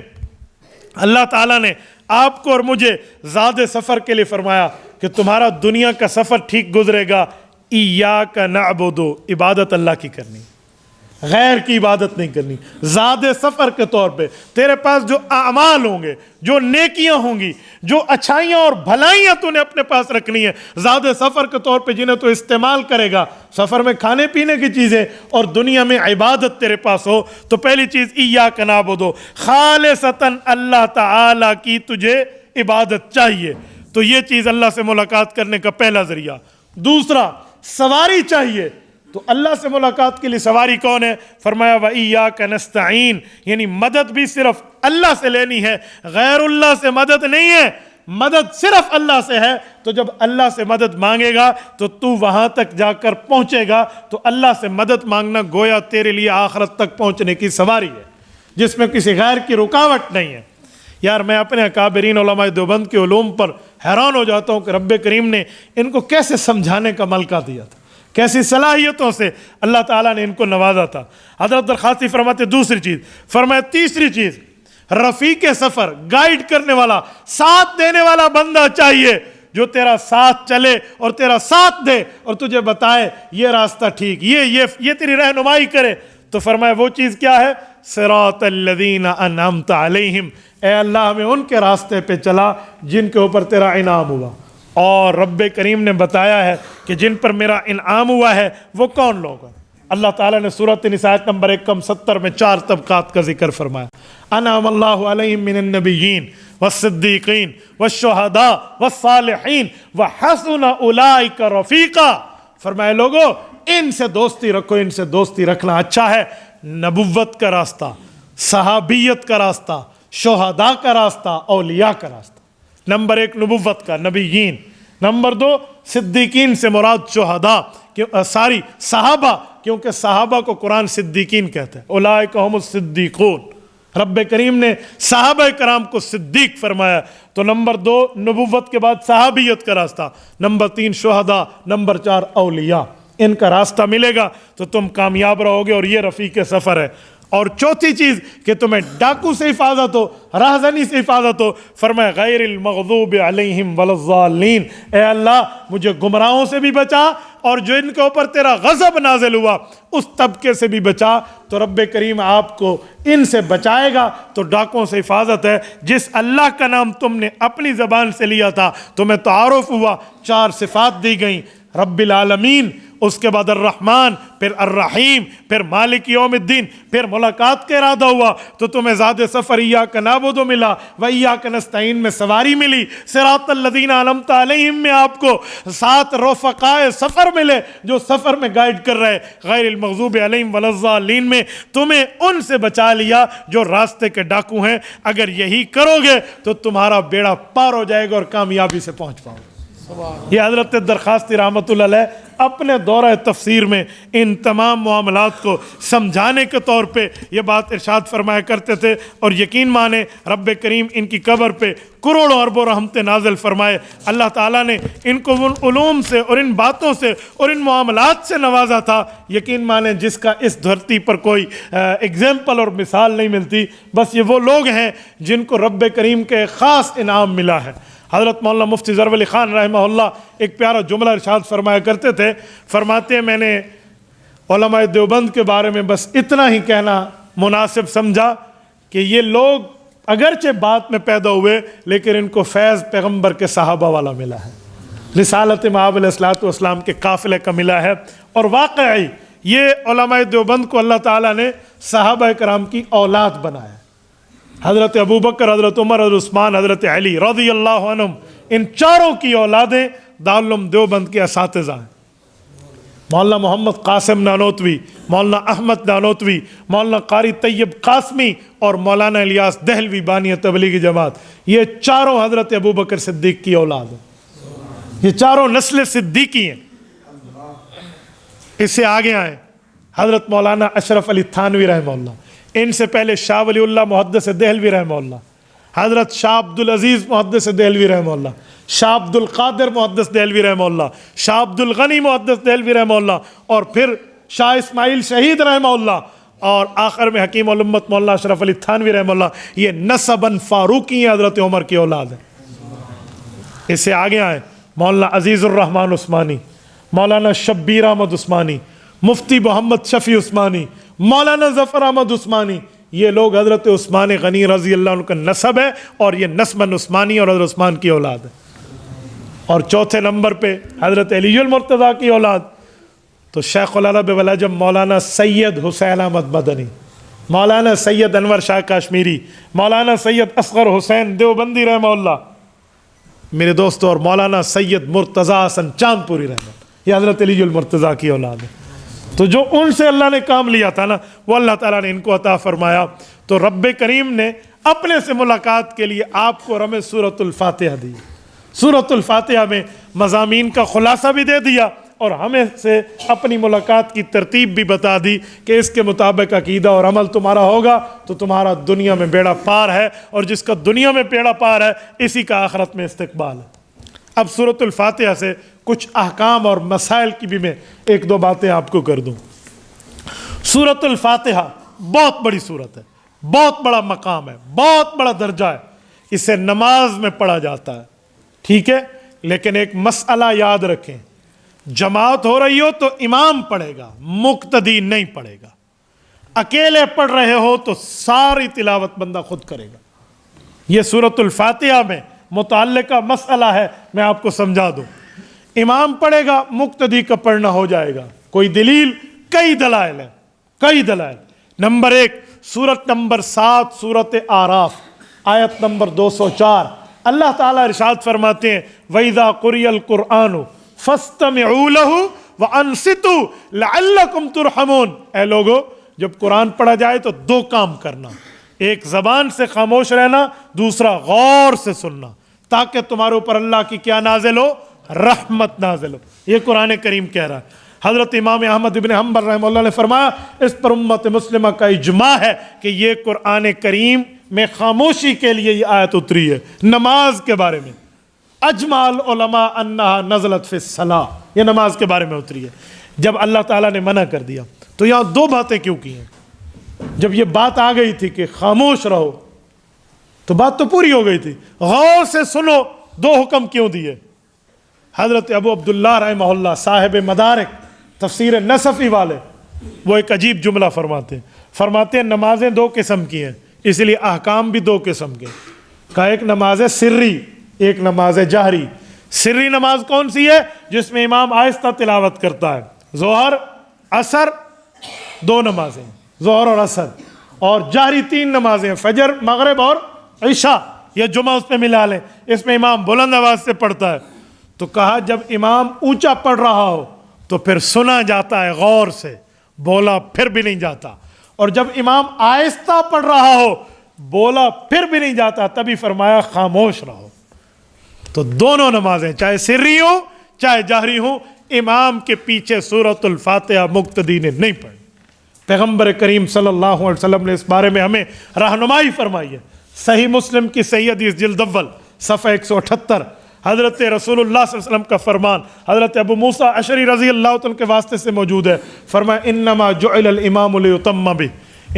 اللہ تعالیٰ نے آپ کو اور مجھے زاد سفر کے لیے فرمایا کہ تمہارا دنیا کا سفر ٹھیک گزرے گا، ایاک نعبد، عبادت اللہ کی کرنی، غیر کی عبادت نہیں کرنی۔ زاد سفر کے طور پہ تیرے پاس جو اعمال ہوں گے، جو نیکیاں ہوں گی، جو اچھائیاں اور بھلائیاں تو نے اپنے پاس رکھنی ہیں زاد سفر کے طور پہ، جنہیں تو استعمال کرے گا سفر میں، کھانے پینے کی چیزیں، اور دنیا میں عبادت تیرے پاس ہو۔ تو پہلی چیز ایاک نعبد، خالصتاً اللہ تعالیٰ کی تجھے عبادت چاہیے، تو یہ چیز اللہ سے ملاقات کرنے کا پہلا ذریعہ۔ دوسرا سواری چاہیے، تو اللہ سے ملاقات کے لیے سواری کون ہے؟ فرمایا وَإِيَّاكَ نَسْتَعِينَ، یعنی مدد بھی صرف اللہ سے لینی ہے، غیر اللہ سے مدد نہیں ہے، مدد صرف اللہ سے ہے۔ تو جب اللہ سے مدد مانگے گا تو تو وہاں تک جا کر پہنچے گا، تو اللہ سے مدد مانگنا گویا تیرے لیے آخرت تک پہنچنے کی سواری ہے، جس میں کسی غیر کی رکاوٹ نہیں ہے۔ یار میں اپنے اکابرین علماء دیوبند کے علوم پر حیران ہو جاتا ہوں کہ رب کریم نے ان کو کیسے سمجھانے کا ملکہ دیا تھا، کیسی صلاحیتوں سے اللہ تعالیٰ نے ان کو نوازا تھا۔ حضرت درخواستی فرماتے دوسری چیز، فرمایا تیسری چیز رفیق سفر، گائیڈ کرنے والا، ساتھ دینے والا بندہ چاہیے، جو تیرا ساتھ چلے اور تیرا ساتھ دے اور تجھے بتائے یہ راستہ ٹھیک، یہ تیری رہنمائی کرے۔ تو فرمایا وہ چیز کیا ہے؟ صراط الذین انعمت علیہم، اے اللہ ہمیں ان کے راستے پہ چلا جن کے اوپر تیرا انعام ہوا۔ اور رب کریم نے بتایا ہے کہ جن پر میرا انعام ہوا ہے وہ کون لوگ ہیں۔ اللہ تعالیٰ نے سورۃ النساء نمبر 170 میں 4 طبقات کا ذکر فرمایا، انعم اللہ علیہم من النبیین والصدیقین والشہداء والصالحین وحسن اولئک رفیقا۔ فرمایا لوگو ان سے دوستی رکھو، ان سے دوستی رکھنا اچھا ہے۔ نبوت کا راستہ، صحابیت کا راستہ، شہداء کا راستہ، اولیاء کا راستہ۔ نمبر 1 نبوت کا، نبیین۔ نمبر 2 صدیقین سے مراد شہداء، صحابہ، کیونکہ صحابہ کو قرآن صدیقین کہتا ہے، اولئک ہم الصدیقون۔ رب کریم نے صحابہ کرام کو صدیق فرمایا. تو نمبر 2 نبوت کے بعد صحابیت کا راستہ، نمبر 3 شہداء، نمبر 4 اولیاء. ان کا راستہ ملے گا تو تم کامیاب رہو گے، اور یہ رفیق سفر ہے. اور چوتھی چیز کہ تمہیں ڈاکو سے حفاظت ہو، راہزنی سے حفاظت ہو. فرمایا غیر المغضوب علیہم ولا الضالین، اے اللہ مجھے گمراہوں سے بھی بچا، اور جو ان کے اوپر تیرا غضب نازل ہوا اس طبقے سے بھی بچا. تو رب کریم آپ کو ان سے بچائے گا. تو ڈاکوں سے حفاظت ہے. جس اللہ کا نام تم نے اپنی زبان سے لیا تھا تمہیں تعارف ہوا، 4 صفات دی گئیں، رب العالمین، اس کے بعد الرحمن، پھر الرحیم، پھر مالک یوم الدین، پھر ملاقات کا ارادہ ہوا تو تمہیں زاد سفر ایاک نعبد ملا و ایاک نستعین میں سواری ملی. صراط الذین انعمت علیہم میں آپ کو 7 رفقائے سفر ملے جو سفر میں گائیڈ کر رہے. غیر المغضوب علیہم ولا الضالین میں تمہیں ان سے بچا لیا جو راستے کے ڈاکو ہیں. اگر یہی کرو گے تو تمہارا بیڑا پار ہو جائے گا اور کامیابی سے پہنچ پاؤ گے. یہ حضرت درخواستی رحمۃ اللہ علیہ اپنے دورہ تفسیر میں ان تمام معاملات کو سمجھانے کے طور پہ یہ بات ارشاد فرمایا کرتے تھے. اور یقین مانے رب کریم ان کی قبر پہ کروڑوں اربوں رحمتیں نازل فرمائے. اللہ تعالیٰ نے ان کو ان علوم سے اور ان باتوں سے اور ان معاملات سے نوازا تھا، یقین مانے جس کا اس دھرتی پر کوئی اگزامپل اور مثال نہیں ملتی. بس یہ وہ لوگ ہیں جن کو رب کریم کے خاص انعام ملا ہے. حضرت مولانا مفتی ظفر علی خان رحمہ اللہ ایک پیارا جملہ ارشاد فرمایا کرتے تھے. فرماتے ہیں میں نے علماء دیوبند کے بارے میں بس اتنا ہی کہنا مناسب سمجھا کہ یہ لوگ اگرچہ بات میں پیدا ہوئے لیکن ان کو فیض پیغمبر کے صحابہ والا ملا ہے، رسالت مآب علیہ الصلوۃ والسلام کے قافلے کا ملا ہے. اور واقعی یہ علماء دیوبند کو اللہ تعالیٰ نے صحابہ کرام کی اولاد بنایا. حضرت ابوبکر، حضرت عمر، حضرت عثمان، حضرت علی رضی اللہ عنہم، ان چاروں کی اولادیں دارالعلوم دیوبند کے اساتذہ ہیں. مولانا محمد قاسم نانوتوی، مولانا احمد نانوتوی، مولانا قاری طیب قاسمی اور مولانا الیاس دہلوی بانی تبلیغی جماعت، یہ چاروں حضرت ابوبکر صدیق کی اولاد ہیں. یہ چاروں نسل صدیقی ہیں. اس سے آگے آئیں حضرت مولانا اشرف علی تھانوی رحمہ اللہ، ان سے پہلے شاہ ولی اللہ محدث دہلوی رحمہ اللہ، حضرت شاہ عبدالعزیز محدث دہلوی رحمہ اللہ، شاہ عبد القادر محدث دہلوی رحمہ اللہ، شاہ عبد الغنی محدث دہلوی رحمہ اللہ، اور پھر شاہ اسماعیل شہید رحمہ اللہ، اور آخر میں حکیم الامت مولانا اشرف علی تھانوی رحمہ اللہ. یہ نسباً فاروقی ہیں، حضرت عمر کی اولاد ہیں. اس سے آگے آئیں مولانا عزیز الرحمن عثمانی، مولانا شبیر احمد عثمانی، مفتی محمد شفیع عثمانی، مولانا ظفر احمد عثمانی. یہ لوگ حضرت عثمان غنی رضی اللہ عنہ کا نسب ہے اور یہ نسباً عثمانی اور حضرت عثمان کی اولاد ہے. اور چوتھے نمبر پہ حضرت علی المرتضیٰ کی اولاد تو شیخ العرب والعجم مولانا سید حسین احمد مدنی، مولانا سید انور شاہ کاشمیری، مولانا سید اصغر حسین دیوبندی رحمہ اللہ میرے دوستو، اور مولانا سید مرتضیٰ حسن چاندپوری رحمہ اللہ. یہ حضرت علی المرتضیٰ کی اولاد ہے. تو جو ان سے اللہ نے کام لیا تھا نا وہ اللہ تعالیٰ نے ان کو عطا فرمایا. تو رب کریم نے اپنے سے ملاقات کے لیے آپ کو ہمیں سورۃ الفاتحہ دی. سورۃ الفاتحہ میں مضامین کا خلاصہ بھی دے دیا اور ہمیں سے اپنی ملاقات کی ترتیب بھی بتا دی کہ اس کے مطابق عقیدہ اور عمل تمہارا ہوگا تو تمہارا دنیا میں بیڑا پار ہے، اور جس کا دنیا میں بیڑا پار ہے اسی کا آخرت میں استقبال ہے. اب سورۃ الفاتحہ سے کچھ احکام اور مسائل کی بھی میں 1-2 باتیں آپ کو کر دوں. سورۃ الفاتحہ بہت بڑی سورت ہے، بہت بڑا مقام ہے، بہت بڑا درجہ ہے. اسے نماز میں پڑھا جاتا ہے، ٹھیک ہے، لیکن ایک مسئلہ یاد رکھیں، جماعت ہو رہی ہو تو امام پڑھے گا، مقتدی نہیں پڑھے گا. اکیلے پڑھ رہے ہو تو ساری تلاوت بندہ خود کرے گا. یہ سورۃ الفاتحہ میں متعلقہ مسئلہ ہے، میں آپ کو سمجھا دوں. امام پڑھے گا، مقتدی کا پڑھنا ہو جائے گا. کوئی دلیل؟ کئی دلائل ہیں، کئی دلائل. نمبر 1 سورت نمبر 7 سورت اعراف آیت نمبر 204 اللہ تعالیٰ ارشاد فرماتے ہیں وَإِذَا قُرِئَ الْقُرْآنُ فَاسْتَمِعُوا لَهُ وَأَنصِتُوا لَعَلَّكُمْ تُرْحَمُونَ. اے لوگو جب قرآن پڑھا جائے تو 2 کام کرنا، ایک زبان سے خاموش رہنا، دوسرا غور سے سننا، تاکہ تمہارے اوپر اللہ کی کیا نازل ہو؟ رحمت نازل ہو. یہ قرآن کریم کہہ رہا ہے. حضرت امام احمد ابن حنبل رحمہ اللہ نے فرمایا اس پر امت مسلمہ کا اجماع ہے کہ یہ قرآن کریم میں خاموشی کے لیے یہ آیت اتری ہے نماز کے بارے میں. اجمع العلماء انہا نزلت فی الصلاۃ، یہ نماز کے بارے میں اتری ہے. جب اللہ تعالیٰ نے منع کر دیا تو یہاں دو باتیں کیوں کی ہیں؟ جب یہ بات آ گئی تھی کہ خاموش رہو تو بات تو پوری ہو گئی تھی. غور سے سنو دو حکم کیوں دیے. حضرت ابو عبداللہ رحمہ اللہ صاحب مدارک تفسیر نصفی والے وہ ایک عجیب جملہ فرماتے ہیں نمازیں دو قسم کی ہیں، اس لیے احکام بھی دو قسم کے. کہا ایک نماز سری، ایک نماز جہری. سری نماز کون سی ہے؟ جس میں امام آہستہ تلاوت کرتا ہے. ظہر عصر دو نمازیں، ظہر اور عصر. اور جہری تین نمازیں، فجر مغرب اور عشاء. یہ جمعہ اس میں ملا لیں، اس میں امام بلند آواز سے پڑھتا ہے. تو کہا جب امام اونچا پڑھ رہا ہو تو پھر سنا جاتا ہے غور سے، بولا پھر بھی نہیں جاتا. اور جب امام آہستہ پڑھ رہا ہو بولا پھر بھی نہیں جاتا، تبھی فرمایا خاموش رہو. تو دونوں نمازیں چاہے سری ہوں چاہے جہری ہوں امام کے پیچھے سورۃ الفاتحہ مقتدی نے نہیں پڑھی. پیغمبر کریم صلی اللہ علیہ وسلم نے اس بارے میں ہمیں رہنمائی فرمائی ہے. صحیح مسلم کی صحیح حدیث جلد اول صفحہ 178 حضرت رسول اللہ صلی اللہ علیہ وسلم کا فرمان حضرت ابو موسیٰ اشعری رضی اللہ عنہ کے واسطے سے موجود ہے. فرمایا انما جعل الامام لیتم بہ.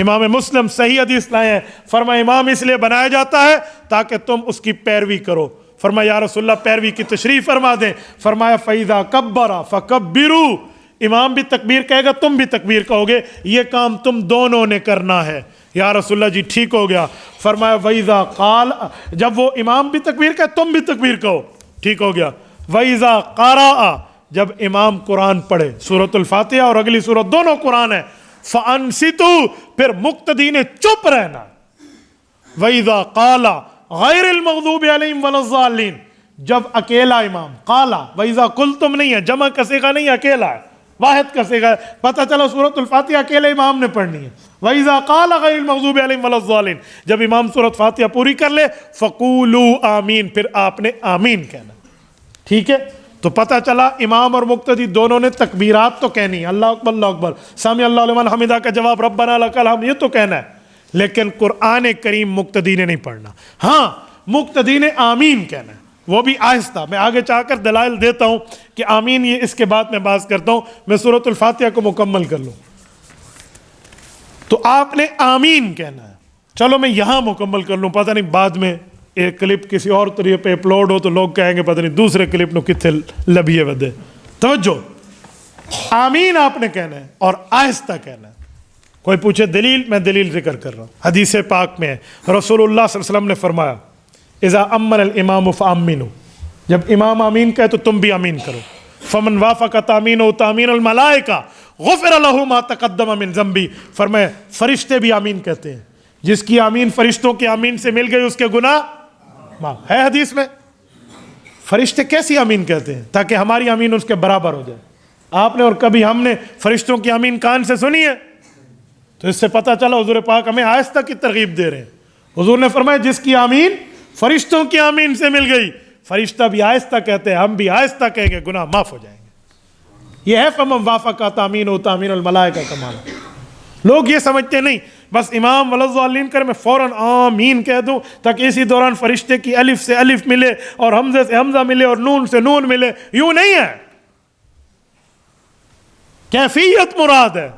امام مسلم صحیح حدیث لائے ہیں. فرمایا امام اس لیے بنایا جاتا ہے تاکہ تم اس کی پیروی کرو. فرمایا یا رسول اللہ پیروی کی تشریح فرما دیں. فرمایا فَإِذَا كَبَّرَ فَكَبِّرُوا. امام بھی تکبیر کہے گا تم بھی تکبیر کہو گے، یہ کام تم دونوں نے کرنا ہے. یا رسول اللہ جی ٹھیک ہو گیا. فرمایا وَإِذَا قَالَ، جب وہ امام بھی تکبیر کہے تم بھی تکبیر کہو، ٹھیک ہو گیا. وَإِذَا قَرَأَ، جب امام قرآن پڑھے سورۃ الفاتحہ اور اگلی سورت دونوں قرآن ہے. فَأَنصِتُوا، پھر مقتدی نے چپ رہنا. وَإِذَا قَالَ غیر المغضوب علیہم ولا الضالین، جب اکیلا امام قالا، وَإِذَا قُلْتُمْ نہیں ہے، جمع کا صیغہ نہیں ہے، اکیلا ہے، واحد کا صیغہ ہے. پتہ چلا سورۃ الفاتحہ اکیلے امام نے پڑھنی ہے. وَإِذَا قَالَ غَيْرِ الْمَغْضُوبِ عَلَيْهِمْ وَلَا الضَّالِّينَ، جب امام سورۃ فاتحہ پوری کر لے فَقُولُوا آمین، پھر آپ نے آمین کہنا. ٹھیک ہے، تو پتہ چلا امام اور مقتدی دونوں نے تکبیرات تو کہنی، اللہ اکبر اللہ اکبر، سامع اللہ لمن حمدہ کا جواب ربنا لک الحمد، یہ تو کہنا ہے. لیکن قرآن کریم مقتدی نے نہیں پڑھنا. ہاں مقتدی نے آمین کہنا ہے، وہ بھی آہستہ. میں آگے چاہ کر دلائل دیتا ہوں کہ آمین یہ اس کے بعد میں بات کرتا ہوں. میں سورۃ الفاتحہ کو مکمل کر لوں تو آپ نے آمین کہنا ہے. چلو میں یہاں مکمل کر لوں، پتہ نہیں بعد میں ایک کلپ کسی اور طریقے پہ اپلوڈ ہو تو لوگ کہیں گے پتہ نہیں دوسرے کلپ نو کتنے لبیے ودے. توجہ، آمین آپ نے کہنا ہے اور آہستہ کہنا ہے. کوئی پوچھے دلیل، میں دلیل ذکر کر رہا ہوں. حدیث پاک میں ہے رسول اللہ صلی اللہ علیہ وسلم نے فرمایا اذا امن الامام فامنوا، جب امام آمین کہے تو تم بھی آمین کرو. فمن وافق تامینہ تامین الملائکہ غفر لہ ما تقدم من ذنبی. فرمائے فرشتے بھی آمین کہتے ہیں، جس کی آمین فرشتوں کی آمین سے مل گئی اس کے گناہ معاف ہے. حدیث میں فرشتے کیسی آمین کہتے ہیں تاکہ ہماری آمین اس کے برابر ہو جائے. آپ نے اور کبھی ہم نے فرشتوں کی آمین کان سے سنی ہے؟ تو اس سے پتہ چلا حضور پاک ہمیں آہستہ کی ترغیب دے رہے ہیں. حضور نے فرمایا جس کی آمین فرشتوں کی آمین سے مل گئی، فرشتہ بھی آہستہ کہتے ہیں، ہم بھی آہستہ کہیں گے، گناہ معاف ہو جائیں گے. یہ ہے فمن وافق تامین تامین الملائکہ کا معنی. لوگ یہ سمجھتے نہیں بس امام ولا الضالین کر میں فوراً آمین کہہ دوں تاکہ اسی دوران فرشتے کی الف سے الف ملے اور حمزے سے حمزہ ملے اور نون سے نون ملے. یوں نہیں ہے، کیفیت مراد ہے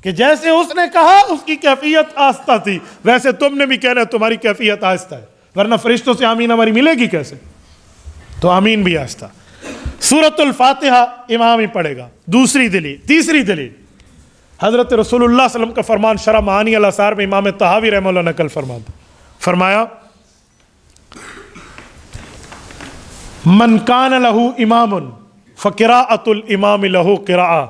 کہ جیسے اس نے کہا اس کی کیفیت آہستہ تھی ویسے تم نے بھی کہنا ہے تمہاری کیفیت آہستہ ہے، ورنہ فرشتوں سے آمین ہماری ملے گی کیسے؟ تو آمین بھی آہستہ. سورۃ الفاتحہ امام ہی پڑھے گا. دوسری دلیل، تیسری دلیل حضرت رسول اللہ صلی اللہ علیہ وسلم کا فرمان شرح معانی الاثار میں امام طحاوی رحمہ اللہ نقل فرمایا من کان لہ امام فقراءۃ الامام لہ قراءۃ.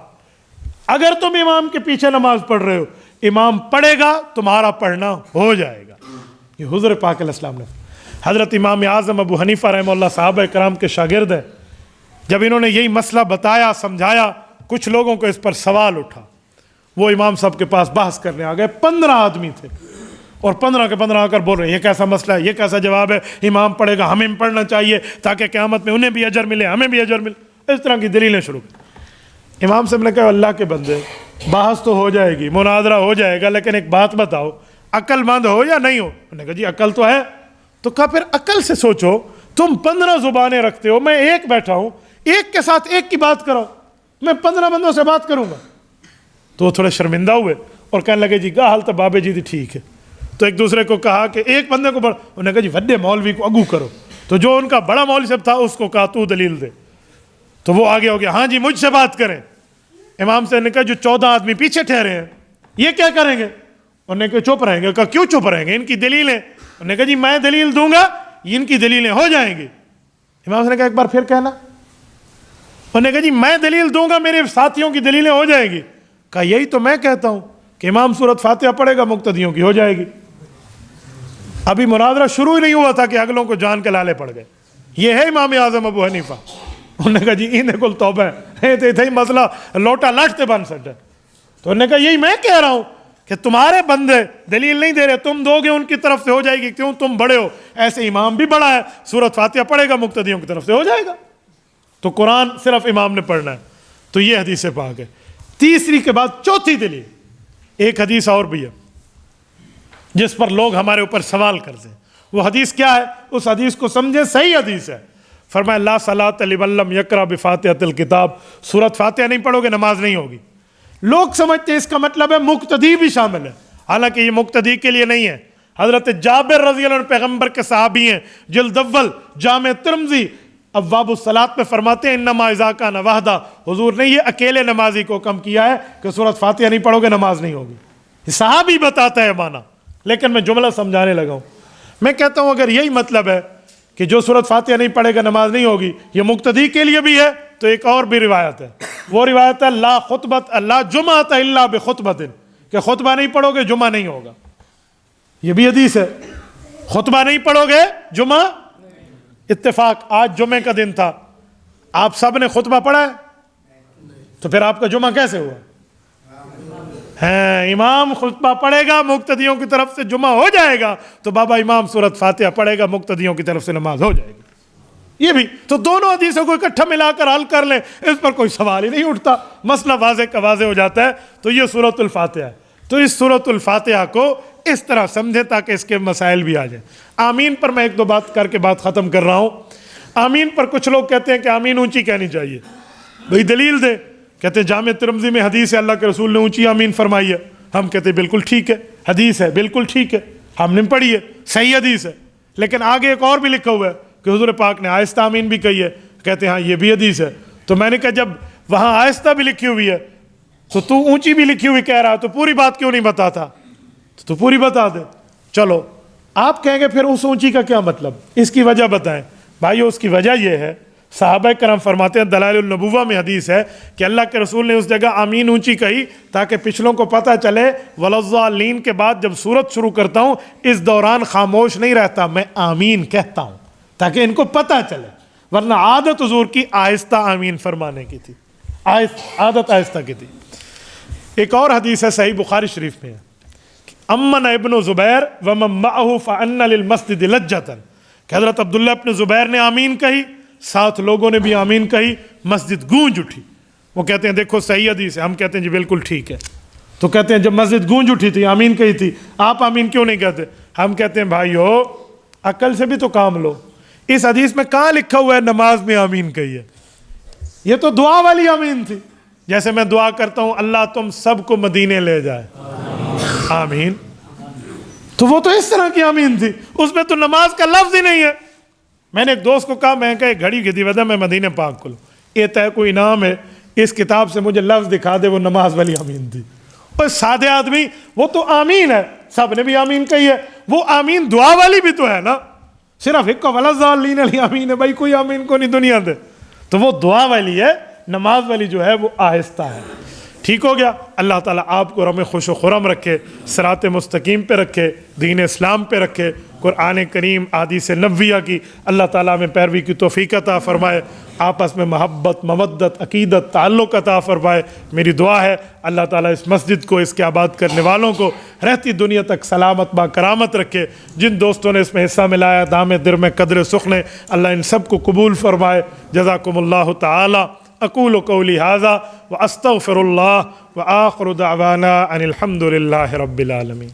اگر تم امام کے پیچھے نماز پڑھ رہے ہو، امام پڑھے گا تمہارا پڑھنا ہو جائے گا. یہ حضور پاک علیہ السلام نے. حضرت امام اعظم ابو حنیفہ رحمہ اللہ صحابہ کرام کے شاگرد ہیں. جب انہوں نے یہی مسئلہ بتایا سمجھایا، کچھ لوگوں کو اس پر سوال اٹھا. وہ امام صاحب کے پاس بحث کرنے آ گئے. 15 آدمی تھے اور 15 کے 15 آ کر بول رہے ہیں یہ کیسا مسئلہ ہے، یہ کیسا جواب ہے، امام پڑھے گا ہمیں پڑھنا چاہیے تاکہ قیامت میں انہیں بھی اجر ملے ہمیں بھی اجر ملے. اس طرح کی دلیلیں شروع کی. امام صاحب نے کہا اللہ کے بندے بحث تو ہو جائے گی, مناظرہ ہو جائے گا, لیکن ایک بات بتاؤ, عقل مند ہو یا نہیں ہو؟ انہوں نے کہا جی عقل تو ہے. تو کہا پھر عقل سے سوچو, تم 15 زبانیں رکھتے ہو, میں ایک بیٹھا ہوں, ایک کے ساتھ ایک کی بات کرو, میں 15 بندوں سے بات کروں گا. تو وہ تھوڑے شرمندہ ہوئے اور کہنے لگے جی گاہل تو بابے جی دی ٹھیک ہے. تو ایک دوسرے کو کہا کہ ایک بندے کو انہوں نے کہا جی وڈے مولوی کو اگو کرو. تو جو ان کا بڑا مولوی صاحب تھا اس کو کہا تو دلیل دے. تو وہ آگے ہو گیا, ہاں جی مجھ سے بات کریں. امام صاحب نے کہا جو 14 آدمی پیچھے ٹھہرے ہیں یہ کیا کریں گے؟ انہوں نے کہا چپ رہیں گے. کہا کیوں چپ رہیں گے؟ ان کی دلیلیں. انہوں نے کہا جی میں دلیل دوں گا, ان کی دلیلیں ہو جائیں گی. امام صاحب نے کہا ایک بار پھر کہنا. انہوں نے کہا جی میں دلیل دوں گا, میرے ساتھیوں کی دلیلیں ہو جائیں گی. کہا یہی تو میں کہتا ہوں کہ امام سورۃ فاتحہ پڑھے گا, مقتدیوں کی ہو جائے گی. ابھی مناظرہ شروع ہی نہیں ہوا تھا کہ اگلوں کو جان کے لالے پڑ گئے. یہ ہے امام اعظم ابو حنیفہ. انہوں نے کہا جی انہیں کل توبہ ہے, تے مسئلہ لوٹا لٹتے بن سکتا. تو انہوں نے کہا یہی میں کہہ رہا ہوں کہ تمہارے بندے دلیل نہیں دے رہے, تم دو گے ان کی طرف سے ہو جائے گی, کیوں تم بڑے ہو. ایسے امام بھی بڑا ہے, سورۃ فاتحہ پڑھے گا, مقتدیوں کی طرف سے ہو جائے گا. تو قرآن صرف امام نے پڑھنا ہے. تو یہ حدیث پاک ہے. تیسری کے بعد چوتھی دلیل, ایک حدیث اور بھی ہے جس پر لوگ ہمارے اوپر سوال کرتے ہیں. وہ حدیث کیا ہے؟ اس حدیث کو سمجھیں, صحیح حدیث ہے. فرمایا لا صلاۃ لمن لم یقرأ بفاتحۃ الکتاب, سورۃ فاتحہ نہیں پڑھو گے نماز نہیں ہوگی. لوگ سمجھتے ہیں اس کا مطلب ہے مقتدی بھی شامل ہے, حالانکہ یہ مقتدی کے لیے نہیں ہے. حضرت جابر رضی اللہ عنہ پیغمبر کے صحابی ہیں, جلد اول جامع ترمذی ابواب الصلاۃ میں فرماتے ہیں انما اذا کان وحدہ, حضور نے یہ اکیلے نمازی کو کم کیا ہے کہ سورۃ فاتحہ نہیں پڑھو گے نماز نہیں ہوگی. یہ صحابی بتاتا ہے معنی, لیکن میں جملہ سمجھانے لگا ہوں. میں کہتا ہوں اگر یہی مطلب ہے کہ جو سورۃ فاتحہ نہیں پڑھے گا نماز نہیں ہوگی, یہ مقتدی کے لیے بھی ہے, تو ایک اور بھی روایت ہے. وہ روایت ہے لا خطبۃ لا جمعۃ الا بخطبۃ, کہ خطبہ نہیں پڑھو گے جمعہ نہیں ہوگا. یہ بھی حدیث ہے, خطبہ نہیں پڑھو گے جمعہ. اتفاق آج جمعے کا دن تھا, آپ سب نے خطبہ پڑھا ہے, تو پھر آپ کا جمعہ کیسے ہوا؟ ہے امام خطبہ پڑھے گا, مقتدیوں کی طرف سے جمعہ ہو جائے گا, تو بابا امام سورۃ فاتحہ پڑھے گا, مقتدیوں کی طرف سے نماز ہو جائے گی. یہ بھی تو دونوں حدیثوں کو اکٹھا ملا کر حل کر لیں, اس پر کوئی سوال ہی نہیں اٹھتا, مسئلہ واضح کا واضح ہو جاتا ہے. تو یہ سورۃ الفاتحہ ہے. تو اس سورۃ الفاتحہ کو اس طرح سمجھیں تاکہ اس کے مسائل بھی آ جائیں. آمین پر میں ایک دو بات کر کے بات ختم کر رہا ہوں. آمین پر کچھ لوگ کہتے ہیں کہ آمین اونچی کہنی چاہیے. بھئی دلیل دے. کہتے ہیں جامع ترمذی میں حدیث ہے اللہ کے رسول نے اونچی آمین فرمائی ہے. ہم کہتے ہیں بالکل ٹھیک ہے, حدیث ہے بالکل ٹھیک ہے, ہم نے پڑھی ہے, صحیح حدیث ہے. لیکن آگے ایک اور بھی لکھا ہوا ہے کہ حضور پاک نے آہستہ آمین بھی کہی ہے. کہتے ہیں ہاں یہ بھی حدیث ہے. تو میں نے کہا جب وہاں آہستہ بھی لکھی ہوئی ہے تو اونچی بھی لکھی ہوئی کہہ رہا, تو پوری بات کیوں نہیں بتاتا؟ تو پوری بتا دے. چلو آپ کہیں گے پھر اس اونچی کا کیا مطلب, اس کی وجہ بتائیں. بھائیو اس کی وجہ یہ ہے, صحابہ کرام فرماتے ہیں دلائل النبوہ میں حدیث ہے کہ اللہ کے رسول نے اس جگہ آمین اونچی کہی تاکہ پچھلوں کو پتہ چلے ولضالین کے بعد جب سورت شروع کرتا ہوں اس دوران خاموش نہیں رہتا, میں آمین کہتا ہوں تاکہ ان کو پتہ چلے. ورنہ عادت حضور کی آہستہ آمین فرمانے کی تھی, عادت آہستہ کی تھی. ایک اور حدیث ہے صحیح بخاری شریف میں ہے, امن ابن زبیر ومن معه فان للمسجد لجۃ, کہ حضرت عبداللہ ابن زبیر نے آمین کہی, ساتھ لوگوں نے بھی آمین کہی, مسجد گونج اٹھی. وہ کہتے ہیں دیکھو صحیح حدیث ہے. ہم کہتے ہیں جی بالکل ٹھیک ہے. تو کہتے ہیں جب مسجد گونج اٹھی تھی آمین کہی تھی, آپ آمین کیوں نہیں کہتے؟ ہم کہتے ہیں بھائیو عقل سے بھی تو کام لو. اس حدیث میں کہاں لکھا ہوا ہے نماز میں آمین کہی ہے؟ یہ تو دعا والی آمین تھی. جیسے میں دعا کرتا ہوں اللہ تم سب کو مدینے لے جائے, آمین. تو وہ تو اس طرح کی آمین تھی, اس میں تو نماز کا لفظ ہی نہیں ہے. میں نے ایک دوست کو کہا, میں کہا گھڑی کی دیوادہ میں مدینہ پاک کو لوں, یہ طے کوئی انعام ہے, اس کتاب سے مجھے لفظ دکھا دے وہ نماز والی آمین تھی. اور سادے آدمی وہ تو آمین ہے, سب نے بھی آمین کہی ہے, وہ آمین دعا والی بھی تو ہے نا, صرف ایک کو ولضالین علی آمین ہے. بھائی کوئی آمین کو نہیں دنیا دے, تو وہ دعا والی ہے, نماز والی جو ہے وہ آہستہ ہے. ٹھیک ہو گیا. اللہ تعالیٰ آپ کو ہمیں خوش و خرم رکھے, صراط مستقیم پہ رکھے, دین اسلام پہ رکھے, قرآن کریم احادیث نبویہ کی اللہ تعالیٰ ہمیں پیروی کی توفیق عطا فرمائے, آپس میں محبت مودت عقیدت تعلق عطا فرمائے. میری دعا ہے اللہ تعالیٰ اس مسجد کو, اس کے آباد کرنے والوں کو رہتی دنیا تک سلامت با کرامت رکھے. جن دوستوں نے اس میں حصہ ملایا دام در میں قدر سخنے, اللہ ان سب کو قبول فرمائے. جزاکم اللہ تعالی اقول قولی ھذا واستغفر اللہ وآخر دعوانا ان الحمد للہ رب العالمین.